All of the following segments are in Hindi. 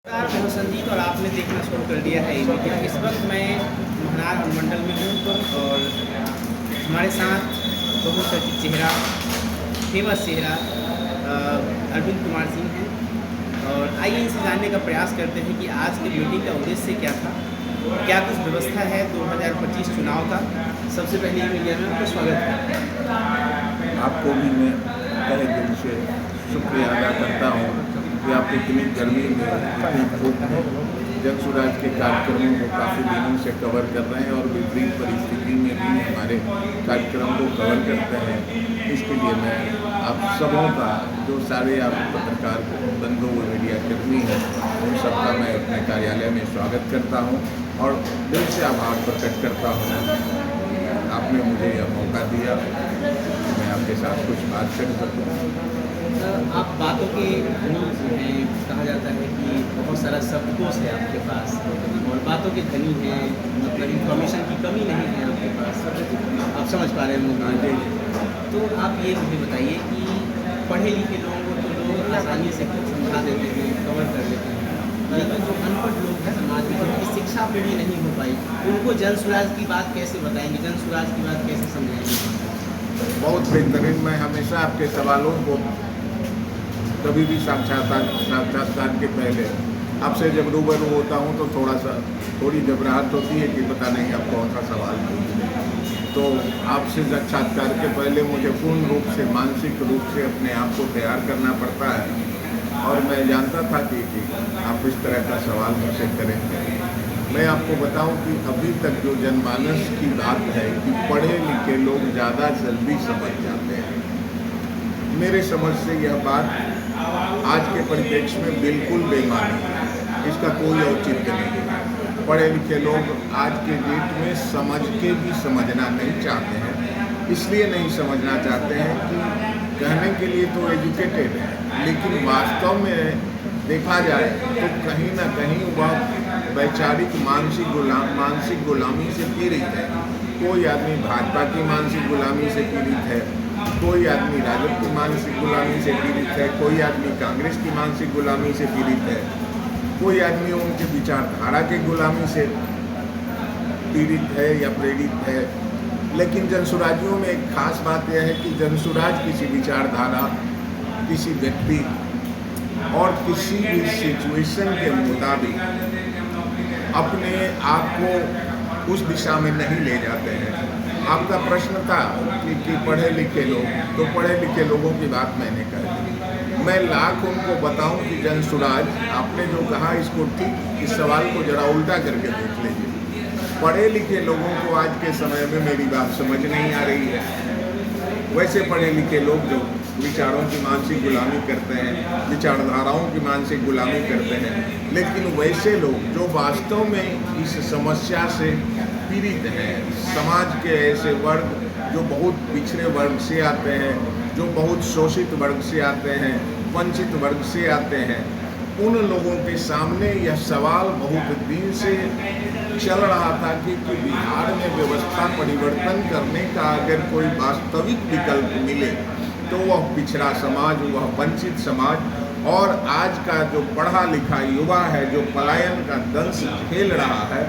नमस्कार, मैं हूं संजीत और आपने देखना शुरू कर दिया है मीडिया। इस वक्त मैं महनार अनुमंडल में हूं और हमारे साथ बहुचर्चित चेहरा, फेमस चेहरा अरविंद कुमार सिंह हैं। और आइए इनसे जानने का प्रयास करते हैं कि आज की मीटिंग का उद्देश्य क्या था, क्या कुछ व्यवस्था है 2025 चुनाव का। सबसे पहले मीडिया में आपका स्वागत है। आपको भी मैं तहे दिल से शुक्रिया अदा करता हूँ कि आप इतनी गर्मी में, इतनी धूप में जनसुराज के कार्यक्रमों को काफ़ी दिनों से कवर कर रहे हैं और विपरीत परिस्थिति में भी हमारे कार्यक्रम को कवर करते हैं। इसके लिए मैं आप सबों का, जो सारे आप पत्रकार बंधु व मीडिया कर्मी हैं, उन सबका मैं अपने कार्यालय में स्वागत करता हूँ और दिल से आभार प्रकट करता हूँ। आपने मुझे यह मौका दिया कि मैं आपके साथ कुछ बात कर सकूँ। आप बातों के धनी हैं, कहा जाता है कि बहुत सारा शब्दकोश है आपके पास और बातों के धनी हैं, मतलब इंफॉर्मेशन की कमी नहीं है आपके पास। आप समझ पा रहे हैं मुझे? तो आप ये मुझे बताइए कि पढ़े लिखे लोगों को तो लोग आसानी से समझा देते हैं, कवर कर लेते हैं, लेकिन जो अनपढ़ लोग हैं समाज में, जिनकी शिक्षा पूरी नहीं हो पाई, उनको जनसुराज की बात कैसे बताएंगे, जनसुराज की बात कैसे समझाएंगे? बहुत बेहतरीन। मैं हमेशा आपके सवालों को कभी भी साक्षात्कार के पहले आपसे जब रूबरू होता हूँ तो थोड़ी घबराहट होती है कि पता नहीं आप कौन सा सवाल पूछें। तो आपसे साक्षात्कार के पहले मुझे पूर्ण रूप से, मानसिक रूप से अपने आप को तैयार करना पड़ता है और मैं जानता था कि आप इस तरह का सवाल मुझसे करेंगे। मैं आपको बताऊं कि अभी तक जो जनमानस की बात है कि पढ़े लिखे लोग ज़्यादा जल्दी समझ जाते हैं, मेरे समझ से यह बात आज के परिप्रेक्ष्य में बिल्कुल बेमानी है। इसका कोई औचित्य नहीं है। पढ़े लिखे लोग आज के डेट में समझ के भी समझना नहीं चाहते हैं। इसलिए नहीं समझना चाहते हैं कि कहने के लिए तो एजुकेटेड है, लेकिन वास्तव में देखा जाए तो कहीं ना कहीं वह वैचारिक मानसिक गुलामी से पीड़ित है। कोई आदमी भाजपा की मानसिक गुलामी से पीड़ित है, कोई आदमी राजद की मानसिक गुलामी से पीड़ित है, कोई आदमी कांग्रेस की मानसिक गुलामी से पीड़ित है, कोई आदमी उनके विचारधारा के गुलामी से पीड़ित है या प्रेरित है। लेकिन जनसुराजियों में एक खास बात यह है कि जनसुराज किसी विचारधारा, किसी व्यक्ति और किसी भी सिचुएशन के मुताबिक अपने आप को उस दिशा में नहीं ले जाते हैं। आपका प्रश्न था कि पढ़े लिखे लोग, तो पढ़े लिखे लोगों की बात मैंने कर दी। मैं लाख उनको बताऊं कि जनसुराज, आपने जो कहा इसको ठीक, इस सवाल को जरा उल्टा करके देख लीजिए। पढ़े लिखे लोगों को आज के समय में मेरी बात समझ नहीं आ रही है। वैसे पढ़े लिखे लोग जो विचारों की मानसिक गुलामी करते हैं, विचारधाराओं की मानसिक गुलामी करते हैं, लेकिन वैसे लोग जो वास्तव में इस समस्या से पीड़ित हैं, समाज के ऐसे वर्ग जो बहुत पिछड़े वर्ग से आते हैं, जो बहुत शोषित वर्ग से आते हैं, वंचित वर्ग से आते हैं, उन लोगों के सामने यह सवाल बहुत दिन से चल रहा था कि बिहार में व्यवस्था परिवर्तन करने का अगर कोई वास्तविक विकल्प मिले तो वह पिछड़ा समाज, वह वंचित समाज और आज का जो पढ़ा लिखा युवा है, जो पलायन का दंश झेल रहा है,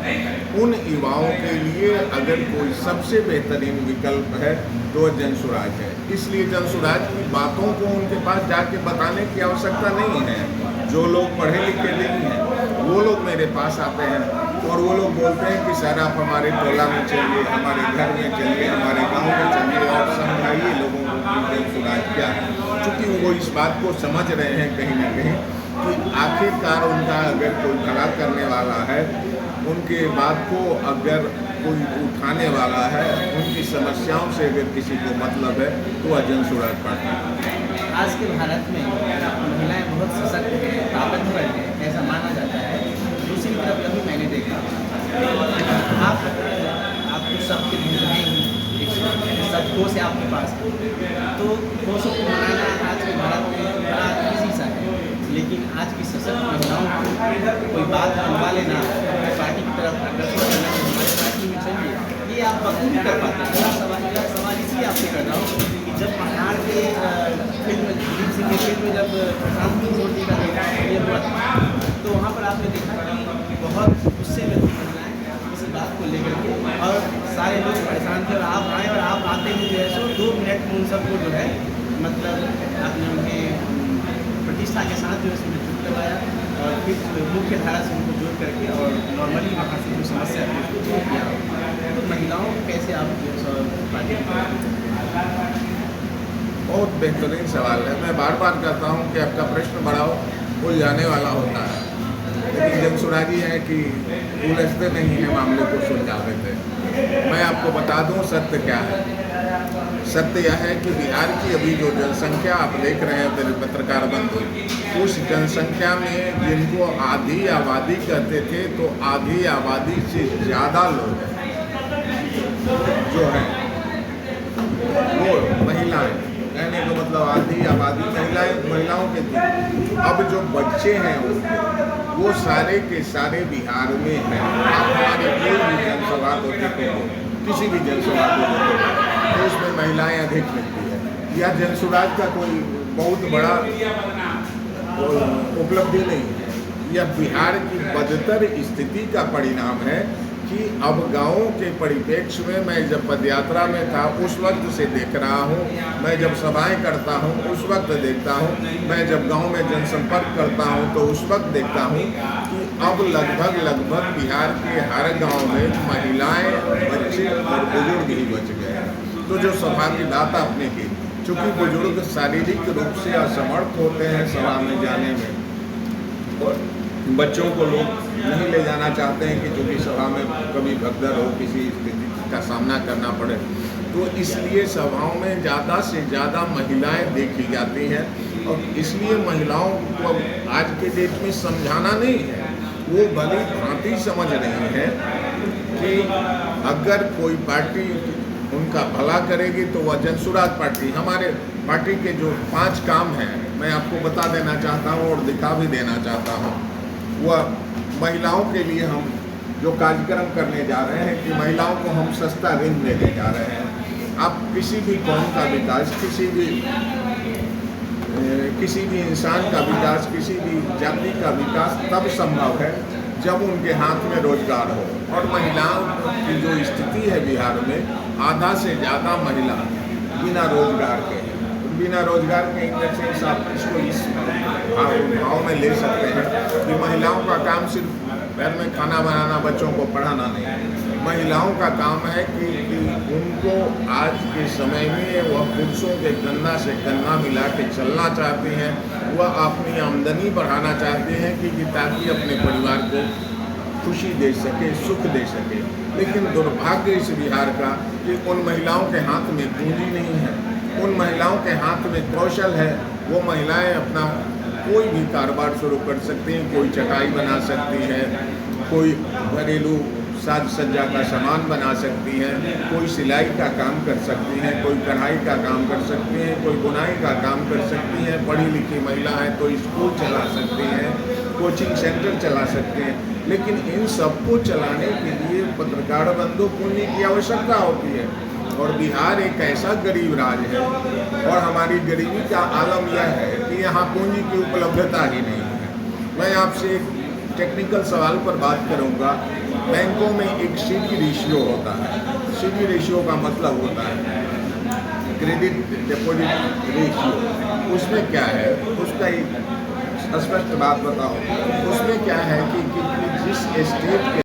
उन युवाओं के लिए अगर कोई सबसे बेहतरीन विकल्प है तो वह जनसुराज है। इसलिए जनसुराज की बातों को उनके पास जाके बताने की आवश्यकता नहीं है। जो लोग पढ़े लिखे नहीं हैं वो लोग मेरे पास आते हैं और वो लोग बोलते हैं कि सर आप हमारे टोला में चलिए, हमारे घर में चलिए, हमारे गांव में चलिए और समझाइए लोगों को कि जनसुराज क्या है। चूँकि वो इस बात को समझ रहे हैं कहीं ना कहीं कि आखिरकार उनका अगर कोई खड़ा करने वाला है, उनके बात को अगर कोई उठाने वाला है, उनकी समस्याओं से अगर किसी को मतलब है तो वह जनसुराज पार्टी है। आज के भारत में महिलाएं बहुत सशक्त हैं, ताकतवर हैं, ऐसा माना जाता है। दूसरी तरफ कभी मैंने देखा आप सबके हैं ही, सब कोष है आपके पास, तो कोषों को मनाना आज के भारत में बड़ा इजी सा है। लेकिन आज की सशक्त महिलाओं को कोई बात बनवा लेना, पार्टी की तरफ आकर्षित करना, हमारी पार्टी में चाहिए, ये आप बखूबी कर पाते हैं। सवाल इसलिए आपसे कर रहा हूँ कि जब पहाड़ के फिल्म दिलीप सिंह के फिल्म में जब प्रशांत किशोर जी का ये हुआ तो वहाँ पर बहुत गुस्से में थी महिलाएं इस बात को लेकर के, और सारे लोग परेशान थे, और आप आए और आप आते ही जो है सो 2 मिनट में उन सबको जो है मतलब आपने उन्हें प्रतिष्ठा के साथ जो है उसमें चुप करवाया, और फिर मुख्य धारा से उनको जोड़ करके और नॉर्मली वहाँ से जो समस्या थी उसको दूर किया। तो महिलाओं को कैसे आप जो है सो बातें बहुत बेहतरीन सवाल है। मैं बार बार कहता हूँ कि आपका प्रश्न बड़ा उलझाने वाला होता है, लेकिन जनसुराजी है कि उलझते नहीं है, मामले को सुलझा देते हैं। मैं आपको बता दूँ सत्य क्या है। सत्य यह है कि बिहार की अभी जो जनसंख्या आप देख रहे हैं मेरे पत्रकार बंधु, उस जनसंख्या में जिनको आधी आबादी कहते थे, तो आधी आबादी से ज़्यादा लोग जो हैं वो महिलाएं, कहने का मतलब आधी आबादी महिलाओं के थी। अब जो बच्चे हैं उनके, वो सारे के सारे बिहार में हैं। आप हमारे कोई भी जनसभा को देखोगे, किसी भी जनसभा को देखोगे, तो उसमें महिलाएं अधिक मिलती है। यह जनसुराज का कोई बहुत बड़ा उपलब्धि नहीं है, यह बिहार की बदतर स्थिति का परिणाम है कि अब गाँवों के परिप्रेक्ष्य में मैं जब पदयात्रा में था उस वक्त से देख रहा हूँ, मैं जब सभाएं करता हूँ उस वक्त देखता हूँ, मैं जब गांव में जनसंपर्क करता हूँ तो उस वक्त देखता हूँ कि अब लगभग बिहार के हर गांव में महिलाएं, बच्चे और बुजुर्ग ही बच गए हैं। तो जो सभा की बात आपने की, चूँकि बुजुर्ग शारीरिक रूप से असमर्थ होते हैं सभा में जाने में, और बच्चों को लोग नहीं ले जाना चाहते हैं कि चूँकि सभा में कभी भगदड़ हो, किसी स्थिति का सामना करना पड़े, तो इसलिए सभाओं में ज़्यादा से ज़्यादा महिलाएं देखी जाती हैं। और इसलिए महिलाओं को आज के डेट में समझाना नहीं है, वो भली भांति समझ रही है कि अगर कोई पार्टी उनका भला करेगी तो वह जनसुराज पार्टी, हमारे पार्टी के जो 5 काम हैं मैं आपको बता देना चाहता हूँ और दिखा भी देना चाहता हूँ। वह महिलाओं के लिए हम जो कार्यक्रम करने जा रहे हैं कि महिलाओं को हम सस्ता ऋण देने जा रहे हैं। आप किसी भी कौम का विकास, किसी भी इंसान का विकास, किसी भी जाति का विकास तब संभव है जब उनके हाथ में रोजगार हो। और महिलाओं की जो स्थिति है बिहार में, आधा से ज़्यादा महिला बिना रोजगार के हैं। बिना रोजगार के इन द सेंस आप इसको इस भाव में ले सकते हैं कि महिलाओं का काम सिर्फ घर में खाना बनाना, बच्चों को पढ़ाना नहीं। महिलाओं का काम है कि उनको आज के समय में वह पुरुषों के कंधा से कंधा मिला के चलना चाहती हैं, वह अपनी आमदनी बढ़ाना चाहती हैं कि ताकि अपने परिवार को खुशी दे सके, सुख दे सके। लेकिन दुर्भाग्य इस बिहार का कि उन महिलाओं के हाथ में पूंजी नहीं है, उन महिलाओं के हाथ में कौशल है। वो महिलाएं अपना कोई भी कारोबार शुरू कर सकती हैं, कोई चटाई बना सकती है, कोई घरेलू साज सज्जा का सामान बना सकती हैं, कोई सिलाई का काम कर सकती हैं, कोई कढ़ाई का काम कर सकती हैं, कोई बुनाई का काम कर सकती हैं। पढ़ी लिखी महिला है तो स्कूल चला सकती हैं, कोचिंग सेंटर चला सकते हैं। लेकिन इन सबको चलाने के लिए पत्रकार बंधु पूंजी की आवश्यकता होती है। और बिहार एक ऐसा गरीब राज्य है और हमारी गरीबी का आलम यह है कि यहाँ पूंजी की उपलब्धता ही नहीं है। मैं आपसे एक टेक्निकल सवाल पर बात करूँगा। बैंकों में एक सीडी रेशियो होता है। सीडी रेशियो का मतलब होता है क्रेडिट डिपॉजिट रेशियो। उसमें क्या है, उसका एक स्पष्ट बात बताओ। उसमें क्या है कि जिस स्टेट के